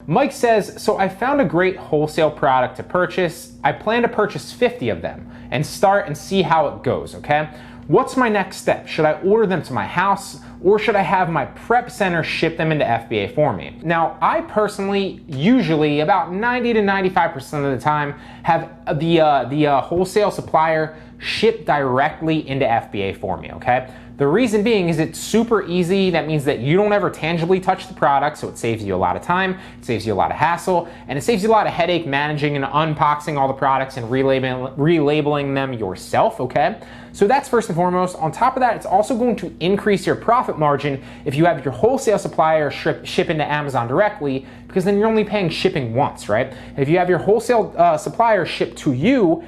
Mike says, so I found a great wholesale product to purchase. I plan to purchase 50 of them and start and see how it goes, okay? What's my next step? Should I order them to my house or should I have my prep center ship them into FBA for me? Now, I personally, usually about 90 to 95% of the time, have the wholesale supplier ship directly into FBA for me, okay? The reason being is it's super easy. That means that you don't ever tangibly touch the product, so it saves you a lot of time, it saves you a lot of hassle, and it saves you a lot of headache managing and unboxing all the products and relabeling them yourself, okay? So that's first and foremost. On top of that, it's also going to increase your profit margin if you have your wholesale supplier ship into Amazon directly, because then you're only paying shipping once, right? If you have your wholesale supplier ship to you,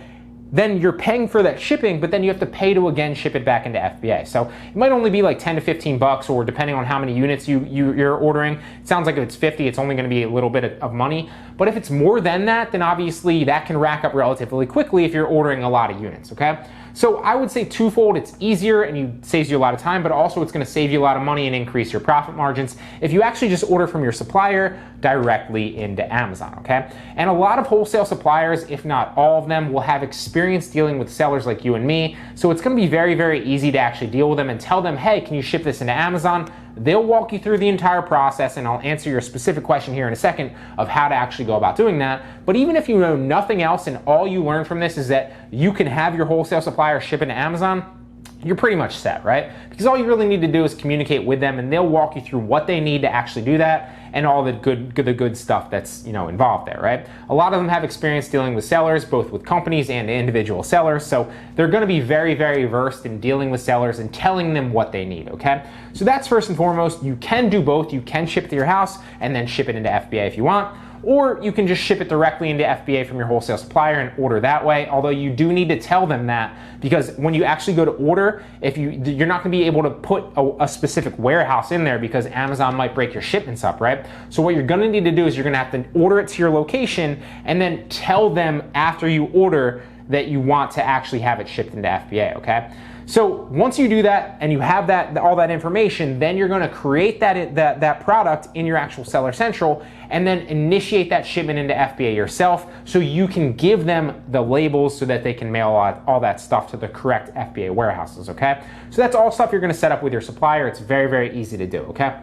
then you're paying for that shipping, but then you have to pay to again ship it back into FBA. So it might only be like 10 to 15 bucks, or depending on how many units you're ordering. It sounds like if it's 50, it's only gonna be a little bit of money. But if it's more than that, then obviously that can rack up relatively quickly if you're ordering a lot of units, okay? So I would say twofold. It's easier and it saves you a lot of time, but also it's gonna save you a lot of money and increase your profit margins if you actually just order from your supplier directly into Amazon, okay? And a lot of wholesale suppliers, if not all of them, will have experience dealing with sellers like you and me. So it's gonna be very, very easy to actually deal with them and tell them, hey, can you ship this into Amazon? They'll walk you through the entire process, and I'll answer your specific question here in a second of how to actually go about doing that. But even if you know nothing else and all you learn from this is that you can have your wholesale supplier ship into Amazon, you're pretty much set, right? Because all you really need to do is communicate with them, and they'll walk you through what they need to actually do that and all the good stuff that's involved there, right? A lot of them have experience dealing with sellers, both with companies and individual sellers, so they're going to be very, very versed in dealing with sellers and telling them what they need, okay? So that's first and foremost. You can do both. You can ship it to your house and then ship it into FBA if you want. Or you can just ship it directly into FBA from your wholesale supplier and order that way. Although you do need to tell them that, because when you actually go to order, you're not going to be able to put a specific warehouse in there because Amazon might break your shipments up, right? So what you're going to need to do is you're going to have to order it to your location and then tell them after you order that you want to actually have it shipped into FBA, okay? So once you do that and you have all that information, then you're going to create that product in your actual Seller Central and then initiate that shipment into FBA yourself, so you can give them the labels so that they can mail all that stuff to the correct FBA warehouses, okay? So that's all stuff you're going to set up with your supplier. It's very, very easy to do, okay?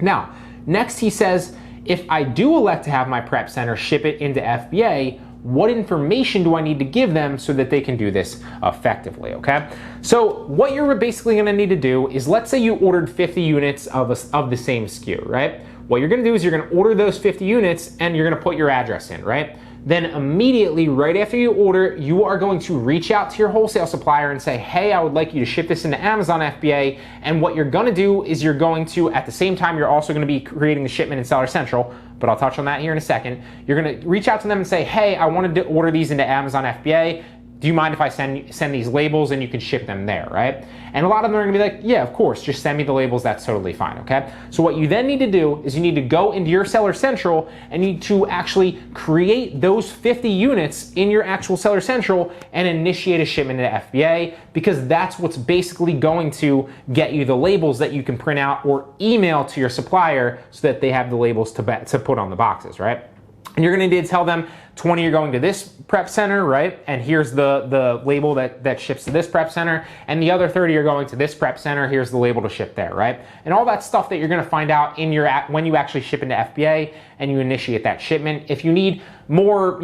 Now, next he says, if I do elect to have my prep center ship it into FBA, what information do I need to give them so that they can do this effectively, okay? So what you're basically gonna need to do is, let's say you ordered 50 units of the same SKU, right? What you're gonna do is you're gonna order those 50 units and you're gonna put your address in, right? Then immediately, right after you order, you are going to reach out to your wholesale supplier and say, hey, I would like you to ship this into Amazon FBA. And what you're gonna do is you're going to, at the same time, you're also gonna be creating the shipment in Seller Central, but I'll touch on that here in a second. You're gonna reach out to them and say, hey, I wanted to order these into Amazon FBA. Do you mind if I send these labels and you can ship them there, right? And a lot of them are gonna be like, yeah, of course, just send me the labels, that's totally fine, okay? So what you then need to do is you need to go into your Seller Central and you need to actually create those 50 units in your actual Seller Central and initiate a shipment to FBA, because that's what's basically going to get you the labels that you can print out or email to your supplier so that they have the labels to put on the boxes, right? And you're gonna need to tell them 20 are going to this prep center, right? And here's the label that ships to this prep center. And the other 30 are going to this prep center. Here's the label to ship there, right? And all that stuff that you're gonna find out in when you actually ship into FBA and you initiate that shipment. If you need more,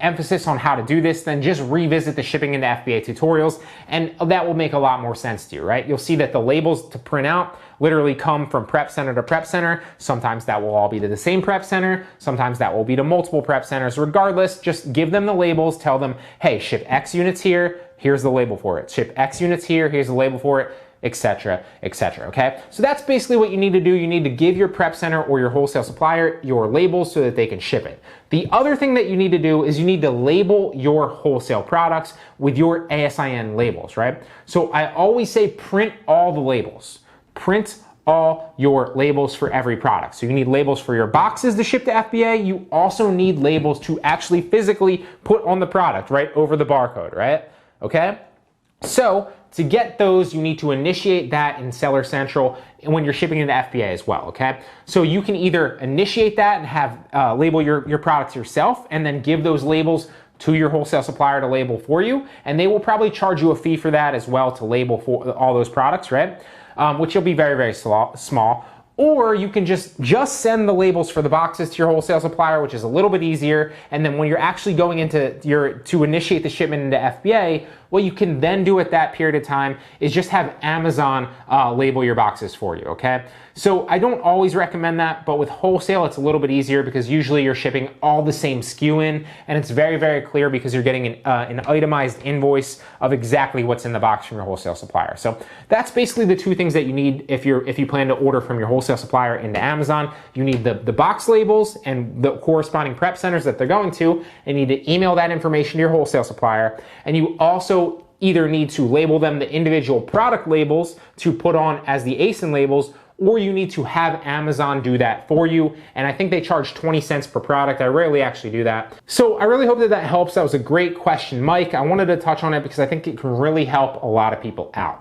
emphasis on how to do this, then just revisit the shipping into FBA tutorials, and that will make a lot more sense to you, right? You'll see that the labels to print out literally come from prep center to prep center. Sometimes that will all be to the same prep center. Sometimes that will be to multiple prep centers. Regardless, just give them the labels, tell them, hey, ship X units here, here's the label for it. Ship X units here, here's the label for it, etc., etc., okay? So that's basically what you need to do. You need to give your prep center or your wholesale supplier your labels so that they can ship it. The other thing that you need to do is you need to label your wholesale products with your ASIN labels, right? So I always say print all the labels. Print all your labels for every product. So you need labels for your boxes to ship to FBA. You also need labels to actually physically put on the product, right? Over the barcode, right? Okay? So to get those, you need to initiate that in Seller Central when you're shipping into FBA as well, okay? So you can either initiate that and have label your products yourself and then give those labels to your wholesale supplier to label for you, and they will probably charge you a fee for that as well to label for all those products, right? Which will be very, very small. Or you can just send the labels for the boxes to your wholesale supplier, which is a little bit easier. And then when you're actually going into to initiate the shipment into FBA, what you can then do at that period of time is just have Amazon label your boxes for you, okay? So I don't always recommend that, but with wholesale, it's a little bit easier because usually you're shipping all the same SKU in, and it's very, very clear because you're getting an itemized invoice of exactly what's in the box from your wholesale supplier. So that's basically the two things that you need if you plan to order from your wholesale supplier into Amazon. You need the box labels and the corresponding prep centers that they're going to, and you need to email that information to your wholesale supplier. And you also either need to label them the individual product labels to put on as the ASIN labels, or you need to have Amazon do that for you. And I think they charge 20 cents per product. I rarely actually do that. So I really hope that helps. That was a great question, Mike. I wanted to touch on it because I think it can really help a lot of people out.